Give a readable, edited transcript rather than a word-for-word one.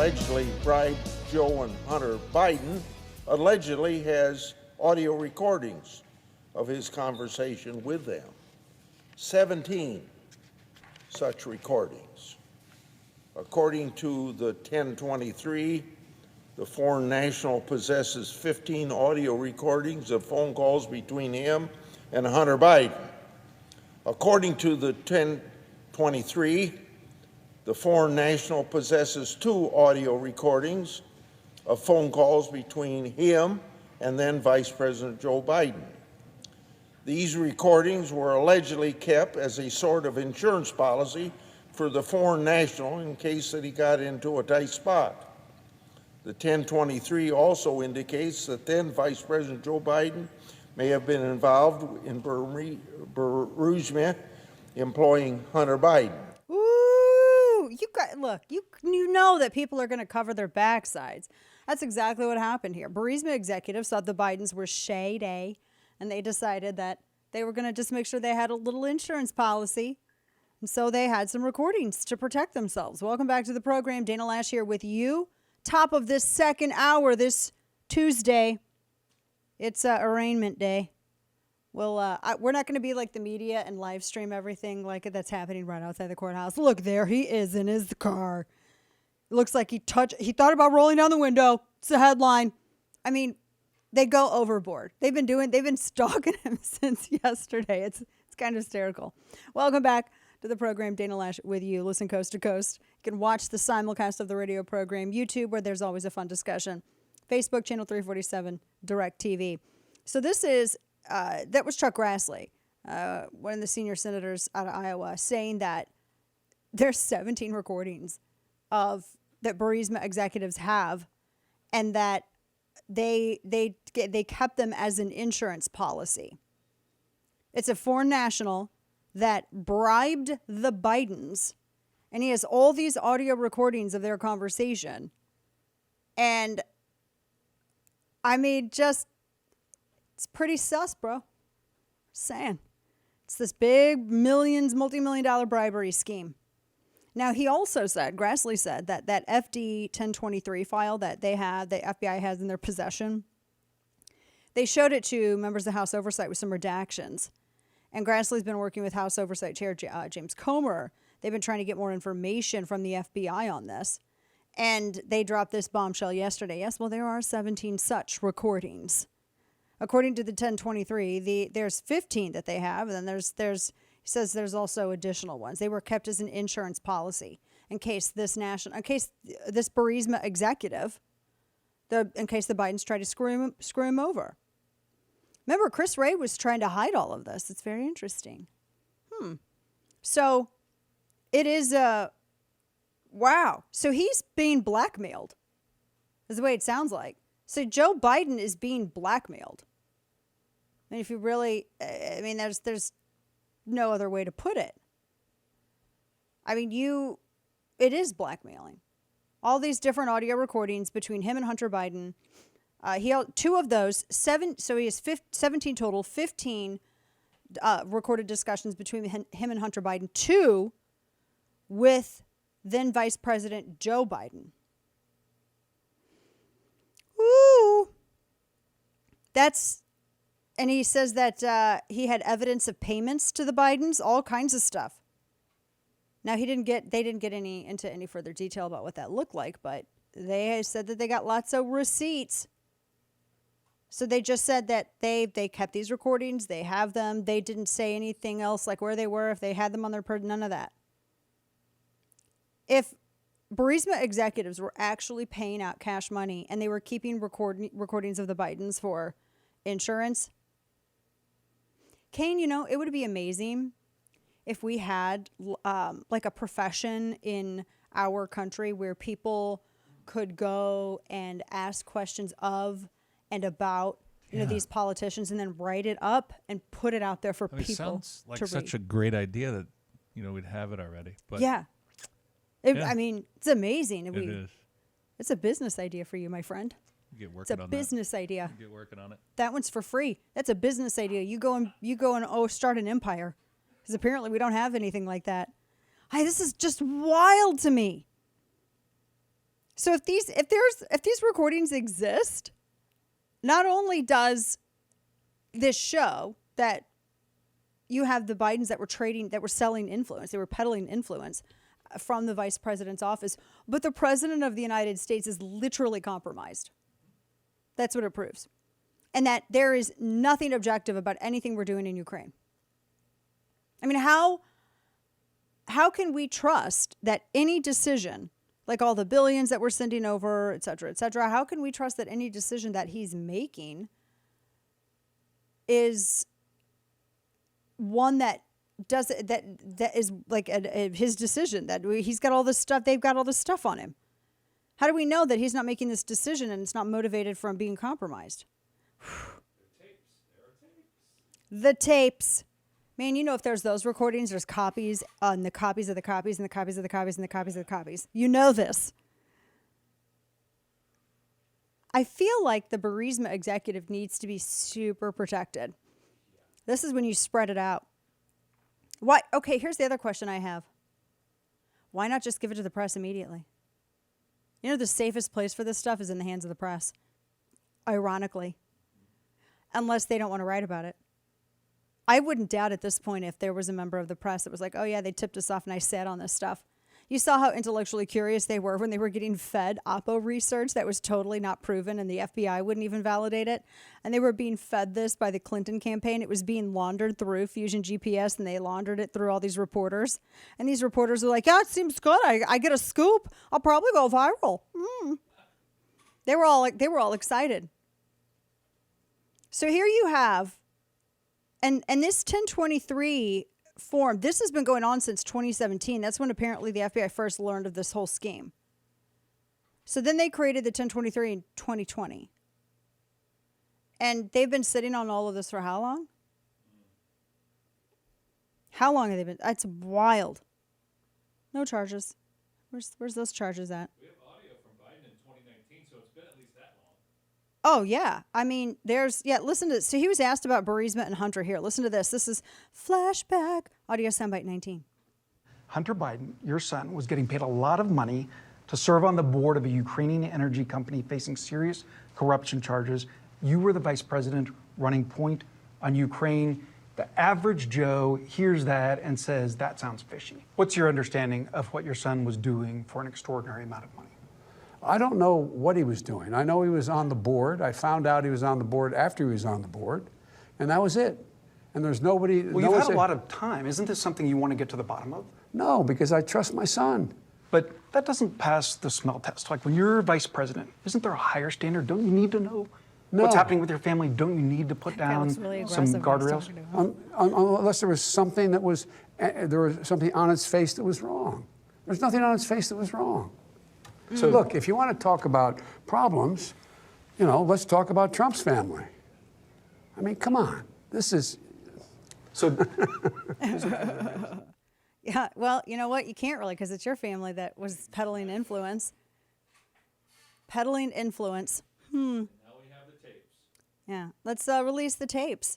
allegedly bribed Joe and Hunter Biden, allegedly has audio recordings of his conversation with them. 17 such recordings. According to the 1023, the foreign national possesses 15 audio recordings of phone calls between him and Hunter Biden. According to the 1023, the foreign national possesses 2 audio recordings of phone calls between him and then Vice President Joe Biden. These recordings were allegedly kept as a sort of insurance policy for the foreign national in case that he got into a tight spot. The 1023 also indicates that then Vice President Joe Biden may have been involved in Burisma employing Hunter Biden. Ooh, you know that people are going to cover their backsides. That's exactly what happened here. Burisma executives thought the Bidens were shady, and they decided that they were going to just make sure they had a little insurance policy. And so they had some recordings to protect themselves. Welcome back to the program. Dana Loesch here with you. Top of this second hour this Tuesday. It's arraignment day. Well, we're not going to be like the media and live stream everything like that's happening right outside the courthouse. Look, there he is in his car. It looks like he thought about rolling down the window. It's a headline. I mean, they go overboard. They've been stalking him since yesterday. It's kind of hysterical. Welcome back to the program. Dana Loesch with you. Listen coast to coast. You can watch the simulcast of the radio program. YouTube, where there's always a fun discussion. Facebook, channel 347, Direct TV. So this is, that was Chuck Grassley, one of the senior senators out of Iowa, saying that there's 17 recordings that Burisma executives have, and that they kept them as an insurance policy. It's a foreign national that bribed the Bidens, and he has all these audio recordings of their conversation. And I mean, it's pretty sus, bro. Saying. It's this big multi-million-dollar bribery scheme. Now, he also said, Grassley said, that FD 1023 file that the FBI has in their possession, they showed it to members of House Oversight with some redactions. And Grassley's been working with House Oversight Chair James Comer. They've been trying to get more information from the FBI on this. And they dropped this bombshell yesterday. Yes, well, there are 17 such recordings. According to the 1023, there's 15 that they have, and then he says there's also additional ones. They were kept as an insurance policy in case this Burisma executive, in case the Bidens try to screw him over. Remember, Chris Wray was trying to hide all of this. It's very interesting. So it is wow. So he's being blackmailed, is the way it sounds like. So Joe Biden is being blackmailed. And if you really, there's no other way to put it. I mean, it is blackmailing. All these different audio recordings between him and Hunter Biden. He held 2 of those, 7. So he has 17 total, 15 recorded discussions between him and Hunter Biden, 2 with then Vice President Joe Biden. Ooh. And he says that he had evidence of payments to the Bidens, all kinds of stuff. Now, they didn't get into any further detail about what that looked like, but they said that they got lots of receipts. So they just said that they kept these recordings, they have them, they didn't say anything else, like where they were, if they had them on their person, none of that. If Burisma executives were actually paying out cash money and they were keeping recordings of the Bidens for insurance, Kane, it would be amazing if we had like a profession in our country where people could go and ask questions of and about these politicians and then write it up and put it out there for people to read. It sounds like such a great idea that we'd have it already. But I mean, it's amazing. It is. It's a business idea for you, my friend. Get working on that. It's a business idea. Get working on it. That one's for free. That's a business idea. You go and start an empire, because apparently we don't have anything like that. This is just wild to me. So if these recordings exist, not only does this show that you have the Bidens that were selling influence, they were peddling influence from the vice president's office, but the president of the United States is literally compromised. That's what it proves. And that there is nothing objective about anything we're doing in Ukraine. I mean, how can we trust that any decision, like all the billions that we're sending over, et cetera, how can we trust that any decision that he's making is one that is like his decision, that he's got all this stuff, they've got all this stuff on him? How do we know that he's not making this decision and it's not motivated from being compromised? The tapes. Man, you know, if there's those recordings, there's copies on the copies of the copies and the copies of the copies and the copies of the copies. You know this. I feel like the Burisma executive needs to be super protected. This is when you spread it out. Why? Okay, here's the other question I have. Why not just give it to the press immediately? You know, the safest place for this stuff is in the hands of the press, ironically, unless they don't want to write about it. I wouldn't doubt at this point if there was a member of the press that was like, oh, yeah, they tipped us off and I sat on this stuff. You saw how intellectually curious they were when they were getting fed Oppo research that was totally not proven and the FBI wouldn't even validate it. And they were being fed this by the Clinton campaign. It was being laundered through Fusion GPS and they laundered it through all these reporters. And these reporters were like, yeah, it seems good. I get a scoop. I'll probably go viral. They were all excited. So here you have, and this 1023 form, this has been going on since 2017. That's when apparently the FBI first learned of this whole scheme. So then they created the 1023 in 2020. And they've been sitting on all of this for how long? How long have they been? That's wild. No charges. Where's those charges at? We have audio from Biden in 2019, so it's been at least that long. Oh, yeah. I mean, listen to this. So he was asked about Burisma and Hunter here. Listen to this. This is flashback. Audio soundbite 19. Hunter Biden, your son, was getting paid a lot of money to serve on the board of a Ukrainian energy company facing serious corruption charges. You were the vice president running point on Ukraine. The average Joe hears that and says, that sounds fishy. What's your understanding of what your son was doing for an extraordinary amount of money? I don't know what he was doing. I know he was on the board. I found out he was on the board after he was on the board, and that was it. And there's nobody. Well, you've had a lot of time. Isn't this something you want to get to the bottom of? No, because I trust my son. But that doesn't pass the smell test. Like when you're vice president, isn't there a higher standard? Don't you need to know what's happening with your family? Don't you need to put down really some guardrails? Unless there was something something on its face that was wrong. There's nothing on its face that was wrong. So look, if you want to talk about problems, let's talk about Trump's family. I mean, come on. This is... So... Yeah, well, you know what? You can't really, because it's your family that was peddling influence. Peddling influence. Now we have the tapes. Yeah, let's release the tapes.